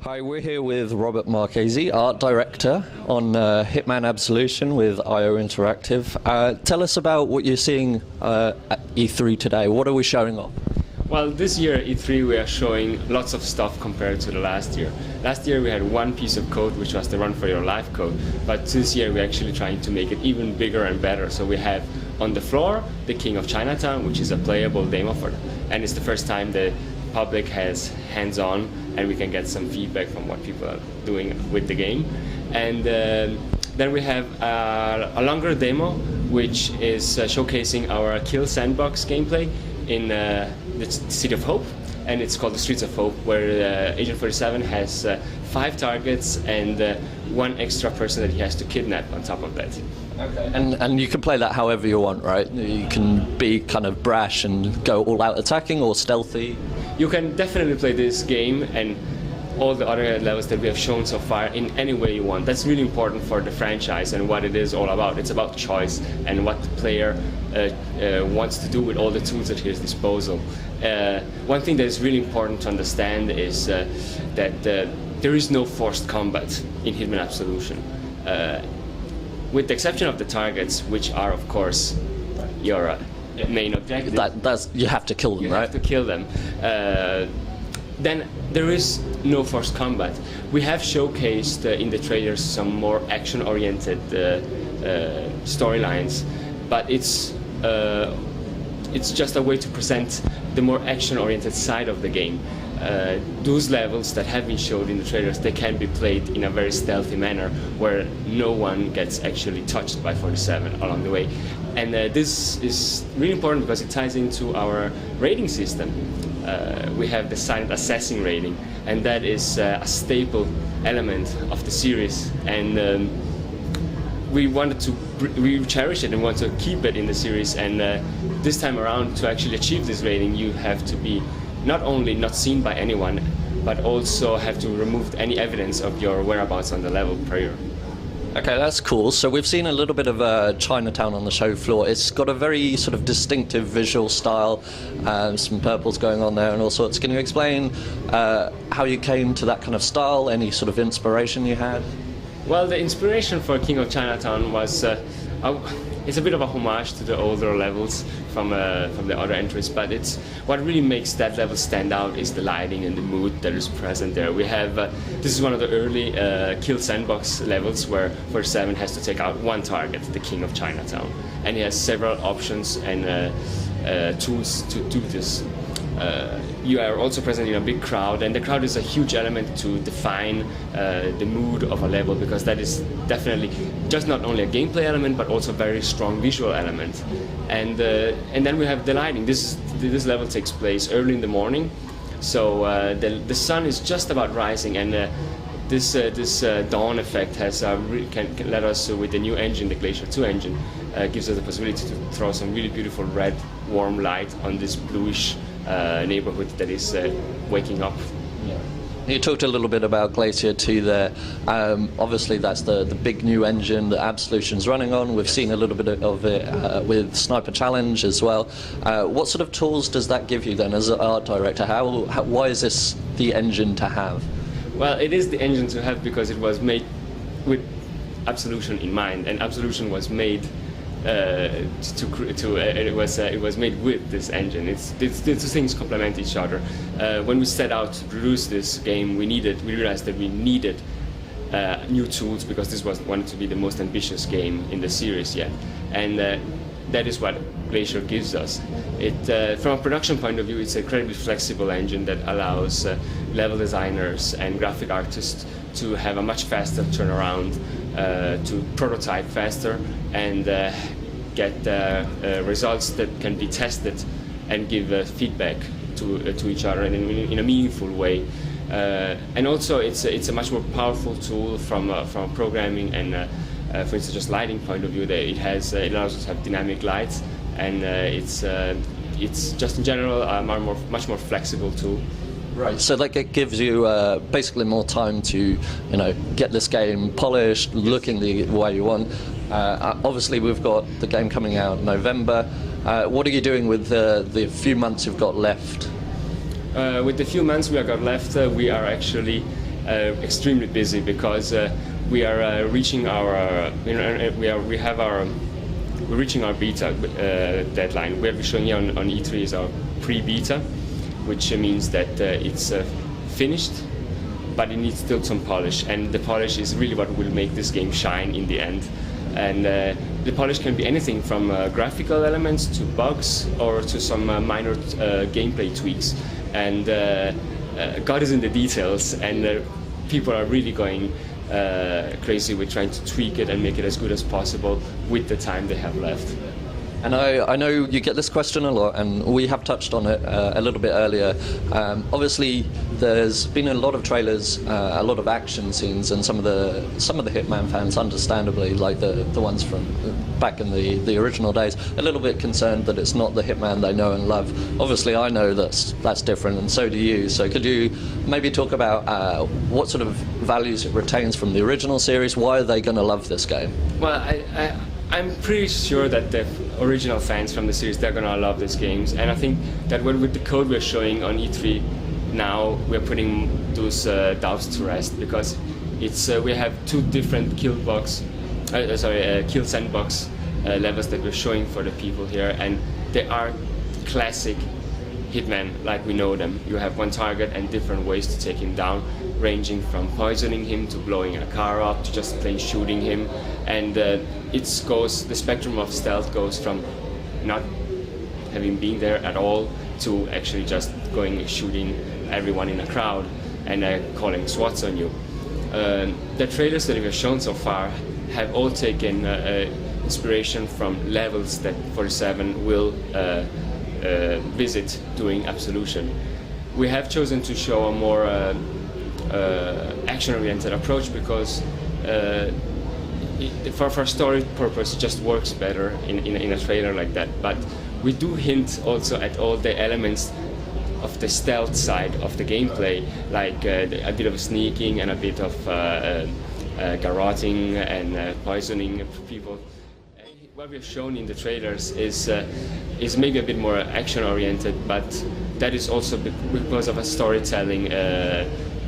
Hi, we're here with Robert Marchesi, Art Director on Hitman Absolution with IO Interactive. Tell us about what you're seeing at E3 today. What are we showing off? Well, this year at E3 we are showing lots of stuff compared to the last year. Last year we had one piece of code, which was the Run for Your Life code, but this year we're actually trying to make it even bigger and better. So we have on the floor the King of Chinatown, which is a playable demo for them, and it's the first time the public has hands-on and we can get some feedback from what people are doing with the game. And then we have a longer demo which is showcasing our Kill Sandbox gameplay in the City of Hope, and it's called the Streets of Hope, where Agent 47 has 5 targets and one extra person that he has to kidnap on top of that. Okay. And you can play that however you want, right? You can be kind of brash and go all out attacking or stealthy. You can definitely play this game and all the other levels that we have shown so far in any way you want. That's really important for the franchise and what it is all about. It's about choice and what the player wants to do with all the tools at his disposal. One thing that is really important to understand is that there is no forced combat in Hitman Absolution. With the exception of the targets, which are of course your main objective. That's you have to kill them, you right? have to kill them. Then there is no forced combat. We have showcased in the trailers some more action-oriented storylines, but it's just a way to present the more action-oriented side of the game. Those levels that have been showed in the trailers, they can be played in a very stealthy manner where no one gets actually touched by 47 along the way. And this is really important because it ties into our rating system. We have the silent assassin rating, and that is a staple element of the series. And we cherish it and want to keep it in the series. And this time around, to actually achieve this rating, you have to be not only not seen by anyone, but also have to remove any evidence of your whereabouts on the level prior. Okay, that's cool. So we've seen a little bit of Chinatown on the show floor. It's got a very sort of distinctive visual style, some purples going on there and all sorts. Can you explain how you came to that kind of style, any sort of inspiration you had? Well, the inspiration for King of Chinatown was it's a bit of a homage to the older levels from the other entries, but it's what really makes that level stand out is the lighting and the mood that is present there. We have this is one of the early Kill Sandbox levels where 47 has to take out one target, the King of Chinatown, and he has several options and tools to do this. You are also present in a big crowd, and the crowd is a huge element to define the mood of a level, because that is definitely just not only a gameplay element but also a very strong visual element. And then we have the lighting. This level takes place early in the morning, so the sun is just about rising, and this dawn effect has can let us with the new engine, the Glacier 2 engine, gives us the possibility to throw some really beautiful red warm light on this bluish neighborhood that is waking up. Yeah. You talked a little bit about Glacier 2 there. Obviously that's the big new engine that Absolution's running on. We've seen a little bit of it with Sniper Challenge as well. What sort of tools does that give you then as an art director? Why is this the engine to have? Well, it is the engine to have because it was made with Absolution in mind, and Absolution was made it was made with this engine. The two things complement each other. When we set out to produce this game, we realized that we needed new tools because this wanted to be the most ambitious game in the series yet, and that is what Glacier gives us. From a production point of view, it's an incredibly flexible engine that allows level designers and graphic artists to have a much faster turnaround, to prototype faster and get results that can be tested and give feedback to each other in a meaningful way. And also, it's a much more powerful tool from a programming and, for instance, just lighting point of view. That it allows us to have dynamic lights, and it's just in general a much more flexible tool. Right, so like it gives you basically more time to, get this game polished, looking the way you want. Obviously, we've got the game coming out in November. What are you doing with the few months you've got left? With the few months we have got left, we are actually extremely busy because we are reaching our we're reaching our beta deadline. What we're showing here on E3 is our pre-beta, which means that it's finished, but it needs still some polish, and the polish is really what will make this game shine in the end. And the polish can be anything from graphical elements to bugs or to some minor gameplay tweaks. And God is in the details, and people are really going crazy with trying to tweak it and make it as good as possible with the time they have left. And I know you get this question a lot, and we have touched on it a little bit earlier. Obviously, there's been a lot of trailers, a lot of action scenes, and some of the Hitman fans, understandably, like the ones from back in the original days, a little bit concerned that it's not the Hitman they know and love. Obviously, I know that's different, and so do you. So could you maybe talk about what sort of values it retains from the original series? Why are they going to love this game? Well, I'm pretty sure that the original fans from the series, they're gonna love these games, and I think that with the code we're showing on E3 now, we're putting those doubts to rest, because it's we have two different kill sandbox levels that we're showing for the people here, and they are classic Hitman like we know them. You have one target and different ways to take him down, ranging from poisoning him to blowing a car up to just plain shooting him. And the spectrum of stealth goes from not having been there at all to actually just going and shooting everyone in a crowd and calling SWATs on you. The trailers that we've shown so far have all taken inspiration from levels that 47 will visit during Absolution. We have chosen to show a more action-oriented approach because for story purpose, it just works better in a trailer like that. But we do hint also at all the elements of the stealth side of the gameplay, like a bit of sneaking and a bit of garroting and poisoning people. What we've shown in the trailers is maybe a bit more action-oriented, but that is also because of a storytelling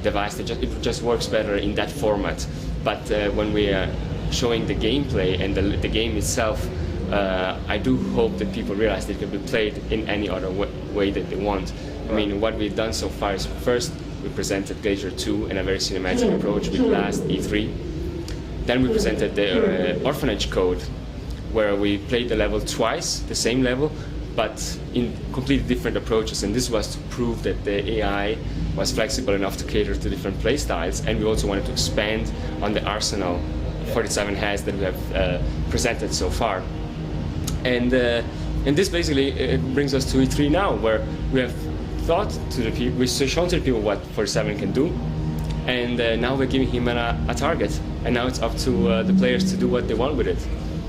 device that it just works better in that format. But when we are showing the gameplay and the game itself, I do hope that people realize that it can be played in any other way that they want. I mean, what we've done so far is first we presented Glacier 2 in a very cinematic approach with last E3. Then we presented the Orphanage code, where we played the level twice, the same level, but in completely different approaches. And this was to prove that the AI was flexible enough to cater to different play styles. And we also wanted to expand on the arsenal 47 has that we have presented so far. And this basically brings us to E3 now, where we have thought to the people, we've shown to the people what 47 can do, and now we're giving him a target. And now it's up to the players to do what they want with it.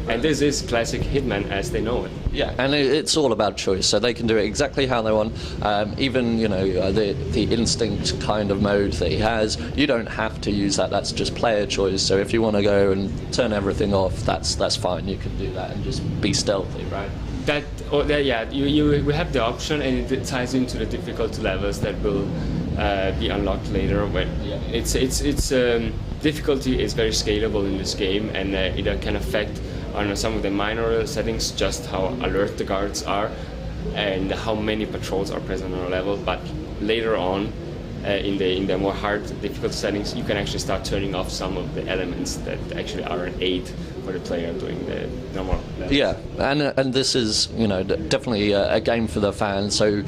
And this is classic Hitman as they know it. Yeah, and it's all about choice, so they can do it exactly how they want. Even the instinct kind of mode that he has, you don't have to use that. That's just player choice. So if you want to go and turn everything off, that's fine. You can do that and just be stealthy, right? We have the option, and it ties into the difficulty levels that will be unlocked later. When difficulty is very scalable in this game, and it can affect on some of the minor settings just how alert the guards are and how many patrols are present on a level. But later on, in the more hard difficult settings, you can actually start turning off some of the elements that actually are an aid for the player doing the normal levels. Yeah, and this is definitely a game for the fans. So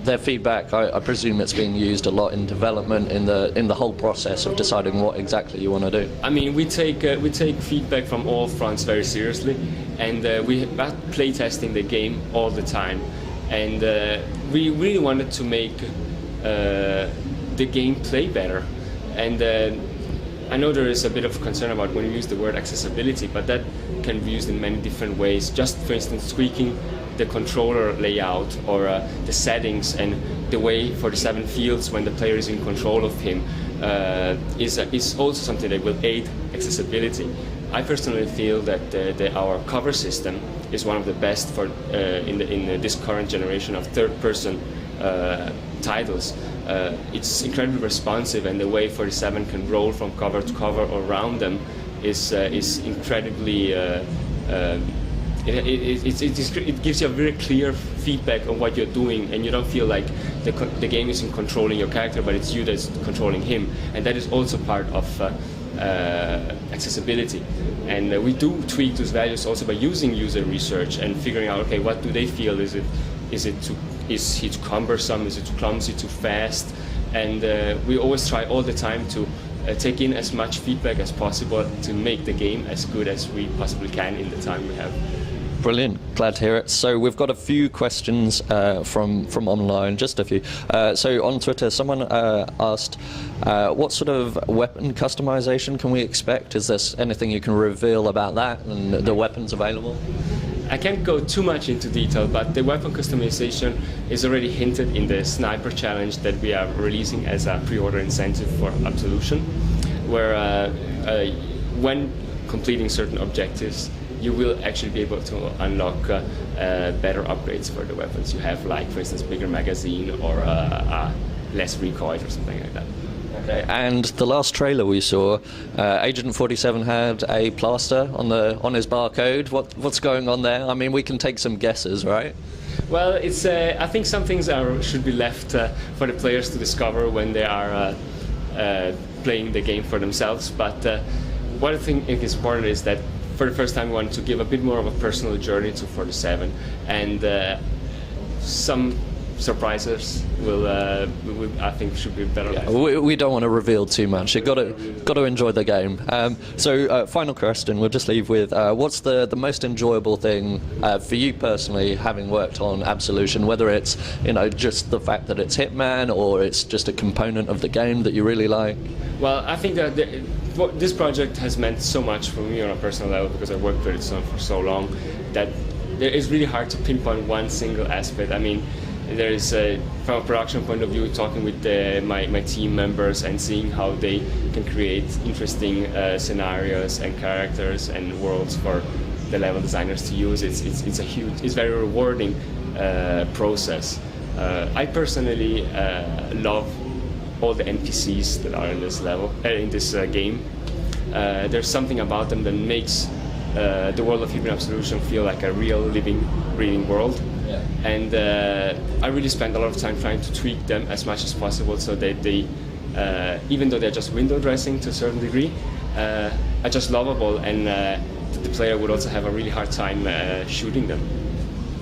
their feedback, I presume it's being used a lot in development, in the whole process of deciding what exactly you want to do. I mean, we take feedback from all fronts very seriously, and we are playtesting the game all the time, and we really wanted to make the game play better. And I know there is a bit of concern about when you use the word accessibility, but that can be used in many different ways. Just for instance, tweaking the controller layout or the settings and the way 47 feels when the player is in control of him is also something that will aid accessibility. I personally feel that our cover system is one of the best in this current generation of third-person titles. It's incredibly responsive, and the way 47 can roll from cover to cover around them is incredibly. It gives you a very clear feedback on what you're doing, and you don't feel like the game isn't controlling your character, but it's you that's controlling him, and that is also part of accessibility. And we do tweak those values also by using user research and figuring out, okay, what do they feel? Is he too cumbersome? Is it too clumsy? Too fast? And we always try all the time to take in as much feedback as possible to make the game as good as we possibly can in the time we have. Brilliant, glad to hear it. So we've got a few questions from online, just a few. So on Twitter, someone asked, what sort of weapon customization can we expect? Is there anything you can reveal about that and the weapons available? I can't go too much into detail, but the weapon customization is already hinted in the sniper challenge that we are releasing as a pre-order incentive for Absolution, where when completing certain objectives, you will actually be able to unlock better upgrades for the weapons you have, like, for instance, bigger magazine or less recoil or something like that. Okay. And the last trailer we saw, Agent 47 had a plaster on his barcode. What's going on there? I mean, we can take some guesses, right? Well, it's I think some things should be left for the players to discover when they are playing the game for themselves. But what I think is important is that for the first time we want to give a bit more of a personal journey to 47, and some surprises will I think should be better. Yeah, we don't want to reveal too much. You've got to enjoy the game. So final question, we'll just leave with what's the most enjoyable thing for you personally, having worked on Absolution, whether it's just the fact that it's Hitman or it's just a component of the game that you really like? Well, I think that this project has meant so much for me on a personal level because I worked with it for so long that it's really hard to pinpoint one single aspect. I mean, there is from a production point of view, talking with my team members and seeing how they can create interesting scenarios and characters and worlds for the level designers to use. It's very rewarding process. I personally love all the NPCs that are in this level, in this game. There's something about them that makes the world of Hitman Absolution feel like a real, living, breathing world. Yeah. And I really spend a lot of time trying to tweak them as much as possible so that they, even though they're just window dressing to a certain degree, are just lovable, and the player would also have a really hard time shooting them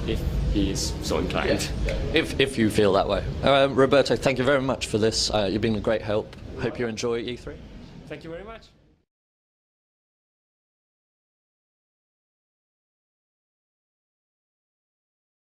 if he is so inclined. Yeah. If you feel that way. Roberto, thank you very much for this. You've been a great help. Hope you enjoy E3. Thank you very much.